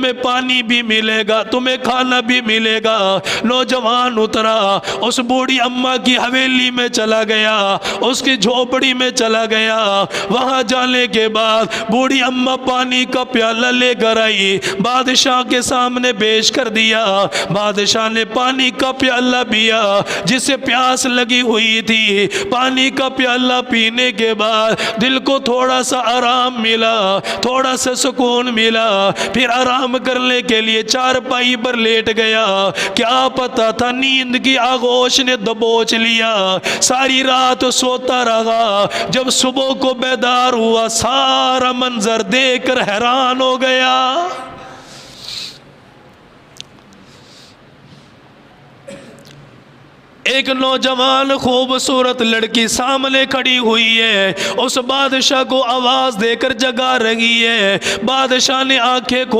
तुम्हें पानी भी मिलेगा, तुम्हें खाना भी मिलेगा। नौजवान उतरा, उस बूढ़ी अम्मा की हवेली में चला गया, उसकी झोपड़ी में चला गया। वहां जाने के बाद बूढ़ी अम्मा पानी का प्याला लेकर आई, बादशाह के सामने पेश कर दिया। बादशाह ने पानी का प्याला पिया, जिसे प्यास लगी हुई थी। पानी का प्याला पीने के बाद दिल को थोड़ा सा आराम मिला, थोड़ा सा सुकून मिला। फिर आराम करने के लिए चारपाई पर लेट गया। क्या पता था नींद की आगोश ने दबोच लिया। सारी रात सोता रहा। जब सुबह को बेदार हुआ, सारा मंजर देखकर हैरान हो गया। एक नौजवान खूबसूरत लड़की सामने खड़ी हुई है, उस बादशाह को आवाज देकर जगा रही है। बादशाह ने आंखें